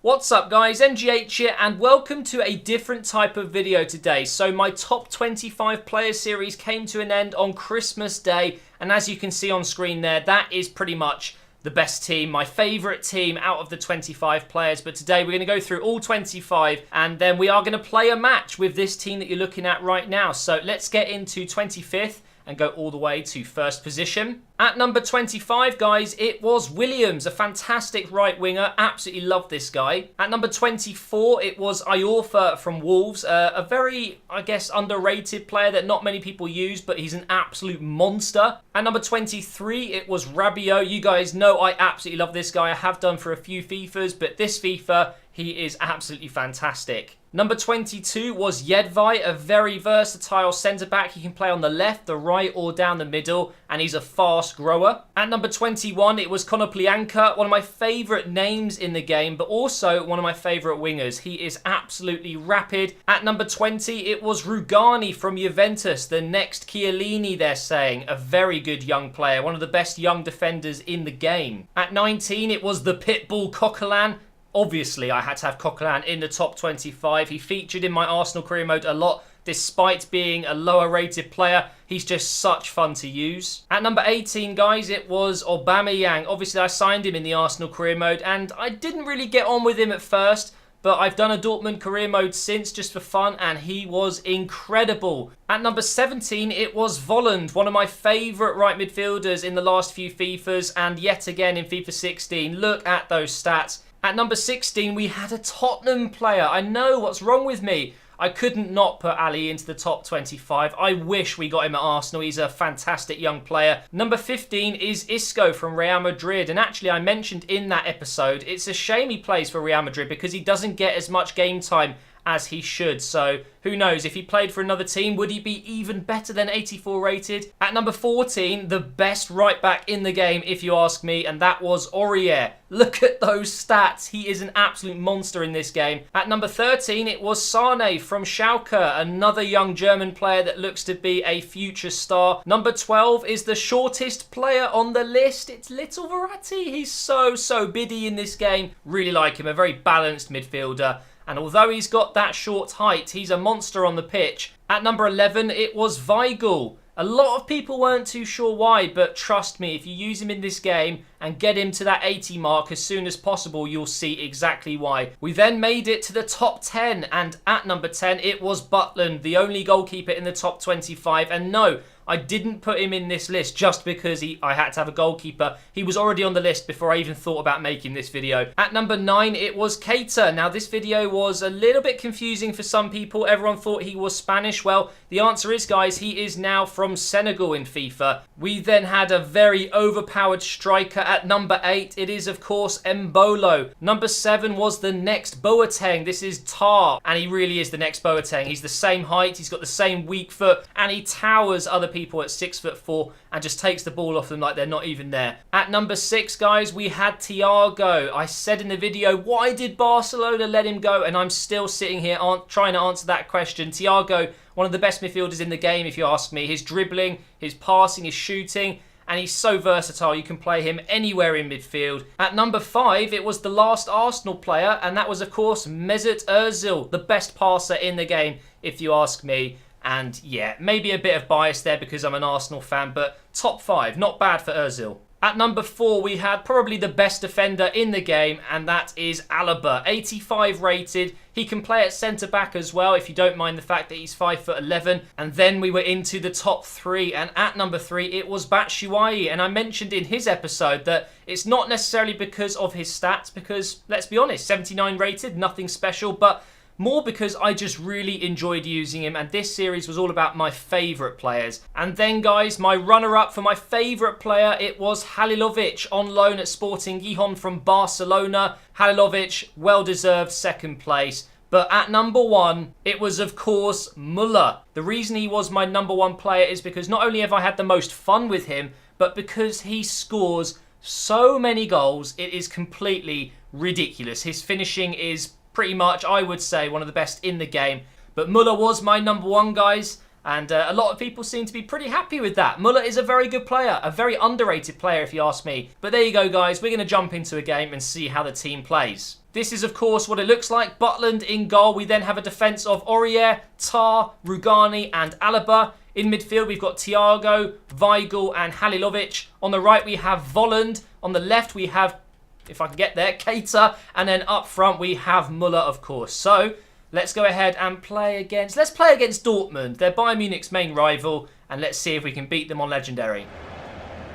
What's up guys, MGH here and welcome to a different type of video today. So my top 25 player series came to an end on Christmas Day, and as you can see on screen there, that is pretty much the best team, my favourite team out of the 25 players. But today we're going to go through all 25 and then we are going to play a match with this team that you're looking at right now. So let's get into 25th and go all the way to first position. At number 25, guys, it was Williams, a fantastic right winger. Absolutely love this guy. At number 24, it was Iorfa from Wolves. A very, I guess, underrated player that not many people use, but he's an absolute monster. At number 23, it was Rabiot. You guys know I absolutely love this guy. I have done for a few FIFAs, but this FIFA, he is absolutely fantastic. Number 22 was Jedvaj, a very versatile centre-back. He can play on the left, the right, or down the middle, and he's a fast grower. At number 21, it was Konoplyanka, one of my favourite names in the game, but also one of my favourite wingers. He is absolutely rapid. At number 20, it was Rugani from Juventus, the next Chiellini, they're saying. A very good young player, one of the best young defenders in the game. At 19, it was the Pitbull Coquelin. Obviously, I had to have Coquelin in the top 25. He featured in my Arsenal career mode a lot, despite being a lower rated player. He's just such fun to use. At number 18, guys, it was Aubameyang. Obviously, I signed him in the Arsenal career mode, and I didn't really get on with him at first, but I've done a Dortmund career mode since just for fun, and he was incredible. At number 17, it was Volland, one of my favourite right midfielders in the last few FIFAs, and yet again in FIFA 16. Look at those stats. At number 16, we had a Tottenham player. I know, what's wrong with me? I couldn't not put Ali into the top 25. I wish we got him at Arsenal. He's a fantastic young player. Number 15 is Isco from Real Madrid. And actually, I mentioned in that episode, it's a shame he plays for Real Madrid because he doesn't get as much game time as he should. So who knows, if he played for another team, would he be even better than 84 rated? At number 14, the best right back in the game, if you ask me, and that was Aurier. Look at those stats. He is an absolute monster in this game. At number 13, it was Sane from Schalke, another young German player that looks to be a future star. Number 12 is the shortest player on the list. It's Little Verratti. He's so biddy in this game. Really like him, a very balanced midfielder. And although he's got that short height, he's a monster on the pitch. At number 11, it was Weigl. A lot of people weren't too sure why, but trust me, if you use him in this game and get him to that 80 mark as soon as possible, you'll see exactly why. We then made it to the top 10, and at number 10, it was Butland, the only goalkeeper in the top 25. And no, I didn't put him in this list just because I had to have a goalkeeper. He was already on the list before I even thought about making this video. At number 9, it was Keita. Now, this video was a little bit confusing for some people. Everyone thought he was Spanish. Well, the answer is, guys, he is now from Senegal in FIFA. We then had a very overpowered striker at number 8. It is, of course, Mbolo. Number 7 was the next Boateng. This is Tar, and he really is the next Boateng. He's the same height, he's got the same weak foot, and he towers other people at 6'4" and just takes the ball off them like they're not even there. At number 6, guys, we had Thiago. I said in the video, why did Barcelona let him go? And I'm still sitting here trying to answer that question. Thiago, one of the best midfielders in the game, if you ask me. His dribbling, his passing, his shooting, and he's so versatile. You can play him anywhere in midfield. At number 5, it was the last Arsenal player, and that was, of course, Mesut Ozil, the best passer in the game, if you ask me. And yeah, maybe a bit of bias there because I'm an Arsenal fan, but top 5, not bad for Ozil. At number 4, we had probably the best defender in the game, and that is Alaba, 85 rated. He can play at centre-back as well, if you don't mind the fact that he's 5'11". And then we were into the top 3, and at number 3, it was Batshuayi. And I mentioned in his episode that it's not necessarily because of his stats, because, let's be honest, 79 rated, nothing special, but more because I just really enjoyed using him, and this series was all about my favourite players. And then, guys, my runner-up for my favourite player, it was Halilovic on loan at Sporting Gijon from Barcelona. Halilovic, well-deserved second place. But at number 1, it was, of course, Müller. The reason he was my number 1 player is because not only have I had the most fun with him, but because he scores so many goals, it is completely ridiculous. His finishing is pretty much, I would say, one of the best in the game. But Müller was my number 1, guys. And a lot of people seem to be pretty happy with that. Müller is a very good player, a very underrated player if you ask me. But there you go, guys. We're going to jump into a game and see how the team plays. This is, of course, what it looks like. Butland in goal. We then have a defence of Aurier, Tar, Rugani and Alaba. In midfield, we've got Thiago, Weigl and Halilovic. On the right, we have Volland. On the left, we have, if I can get there, Keita. And then up front, we have Muller, of course. So let's go ahead and play against... Let's play against Dortmund. They're Bayern Munich's main rival. And let's see if we can beat them on Legendary.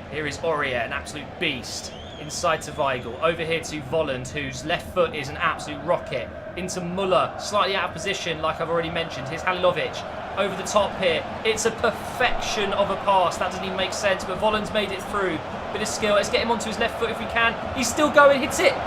Here is Aurier, an absolute beast. Inside to Weigl. Over here to Volland, whose left foot is an absolute rocket. Into Muller, slightly out of position, like I've already mentioned. Here's Halilovic. Over the top here. It's a perfection of a pass. That doesn't even make sense, but Volland's made it through. Bit of skill. Let's get him onto his left foot if we can. He's still going. Hits it.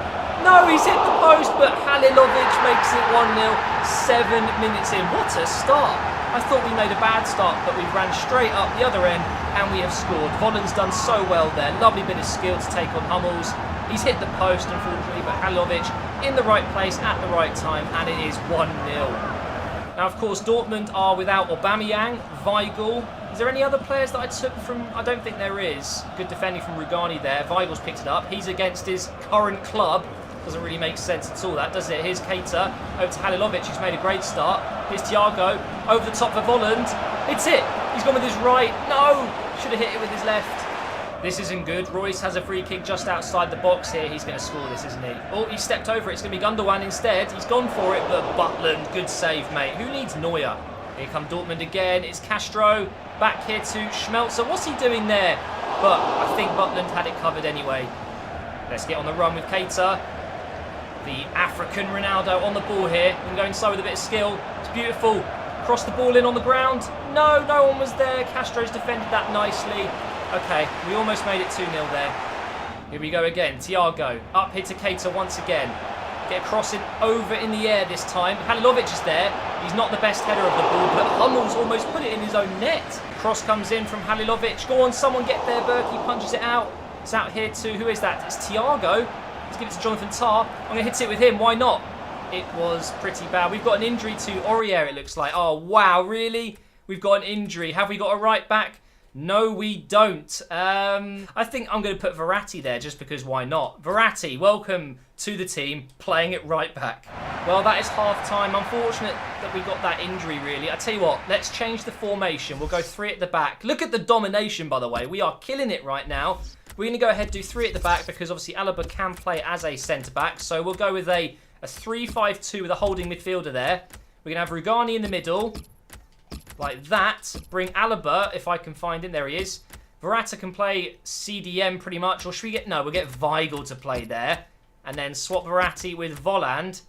No, he's hit the post, but Halilovic makes it 1-0. 7 minutes in. What a start. I thought we made a bad start, but we ran straight up the other end and we have scored. Volland's done so well there. Lovely bit of skill to take on Hummels. He's hit the post, unfortunately, but Halilovic in the right place at the right time, and it is 1-0. Now, of course, Dortmund are without Aubameyang, Weigl. Is there any other players that I took from... I don't think there is. Good defending from Rugani there. Weigl's picked it up. He's against his current club. Doesn't really make sense at all, that, does it? Here's Keita. Over to Halilovic, who's made a great start. Here's Thiago. Over the top for Volland. It's it. He's gone with his right. No! Should have hit it with his left. This isn't good. Royce has a free kick just outside the box here. He's going to score this, isn't he? Oh, he stepped over it. It's going to be Gundogan instead. He's gone for it, but Butland, good save, mate. Who needs Neuer? Here come Dortmund again. It's Castro. Back here to Schmelzer. What's he doing there? But I think Butland had it covered anyway. Let's get on the run with Keita. The African Ronaldo on the ball here. And going slow with a bit of skill. It's beautiful. Cross the ball in on the ground. No, no one was there. Castro's defended that nicely. Okay, we almost made it 2-0 there. Here we go again. Thiago up here to Keita once again. Get a crossing over in the air this time. Halilovic is there. He's not the best header of the ball, but Hummels almost put it in his own net. Cross comes in from Halilovic. Go on, someone get there. Berkey punches it out. It's out here to, who is that? It's Thiago. Let's give it to Jonathan Tah. I'm going to hit it with him. Why not? It was pretty bad. We've got an injury to Aurier, it looks like. Oh, wow, really? We've got an injury. Have we got a right back? No, we don't. I think I'm going to put Verratti there just because why not? Verratti, welcome to the team, playing it right back. Well, that is half-time. Unfortunate that we got that injury, really. I tell you what, let's change the formation. We'll go 3 at the back. Look at the domination, by the way. We are killing it right now. We're going to go ahead and do 3 at the back because obviously Alaba can play as a centre-back. So we'll go with a 3-5-2 with a holding midfielder there. We're going to have Rugani in the middle. Like that. Bring Alaba, if I can find him. There he is. Verratti can play CDM pretty much. Or should we get... No, we'll get Weigl to play there. And then swap Verratti with Volland.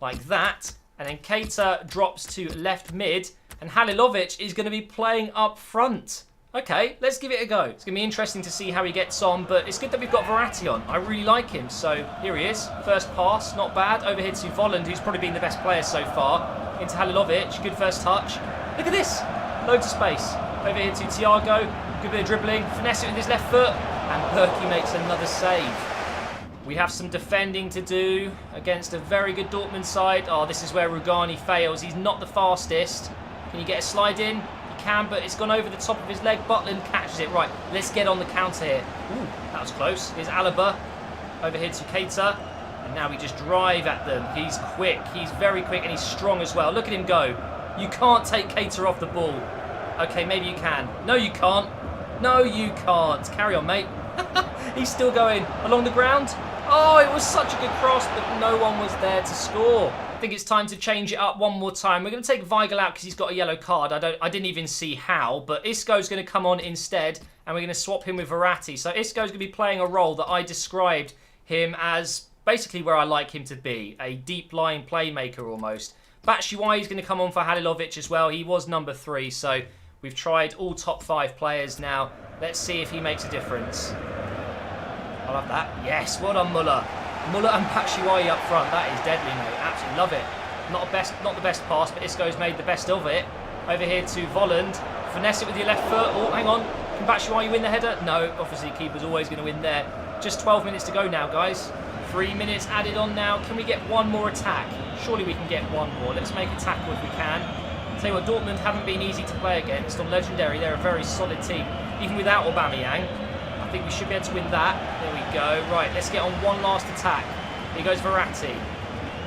Like that. And then Keita drops to left mid. And Halilovic is going to be playing up front. Okay, let's give it a go. It's going to be interesting to see how he gets on. But it's good that we've got Verratti on. I really like him. So here he is. First pass. Not bad. Over here to Volland, who's probably been the best player so far. Into Halilovic. Good first touch. Look at this. Loads of space. Over here to Thiago. Good bit of dribbling. Finesse it with his left foot. And Berkey makes another save. We have some defending to do against a very good Dortmund side. Oh, this is where Rugani fails. He's not the fastest. Can you get a slide in? He can, but it's gone over the top of his leg. Butland catches it. Right, let's get on the counter here. Ooh, that was close. Here's Alaba. Over here to Keita. And now we just drive at them. He's quick. He's very quick and he's strong as well. Look at him go. You can't take Keita off the ball. Okay, maybe you can. No, you can't. No, you can't. Carry on, mate. He's still going along the ground. Oh, it was such a good cross, but no one was there to score. I think it's time to change it up one more time. We're going to take Weigl out because he's got a yellow card. I didn't even see how, but Isco's going to come on instead, and we're going to swap him with Verratti. So Isco's going to be playing a role that I described him as basically where I like him to be, a deep-lying playmaker almost. Batshuayi is going to come on for Halilovic as well. He was number 3, so we've tried all top 5 players now. Let's see if he makes a difference. I love that. Yes, well done, Muller. Muller and Batshuayi up front. That is deadly, mate. Absolutely love it. Not the best pass, but Isco's made the best of it. Over here to Volland. Finesse it with your left foot. Oh, hang on. Can Batshuayi win the header? No, obviously keeper's always going to win there. Just 12 minutes to go now, guys. 3 minutes added on now. Can we get one more attack? Surely we can get one more. Let's make a tackle if we can. Tell you what, Dortmund haven't been easy to play against. On Legendary, they're a very solid team. Even without Aubameyang, I think we should be able to win that. There we go. Right, let's get on one last attack. Here goes Verratti.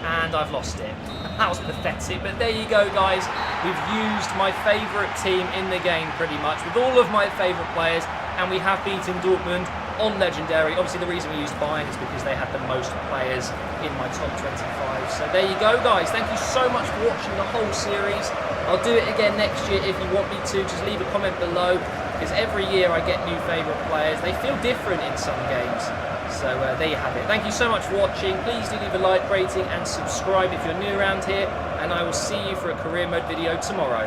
and I've lost it. That was pathetic, but there you go, guys. We've used my favourite team in the game pretty much with all of my favourite players, and we have beaten Dortmund on Legendary. Obviously, the reason we used Bayern is because they had the most players in my top 25. So there you go, guys. Thank you so much for watching the whole series. I'll do it again next year if you want me to. Just leave a comment below, because every year I get new favourite players. They feel different in some games. So there you have it. Thank you so much for watching. Please do leave a like, rating and subscribe if you're new around here. And I will see you for a career mode video tomorrow.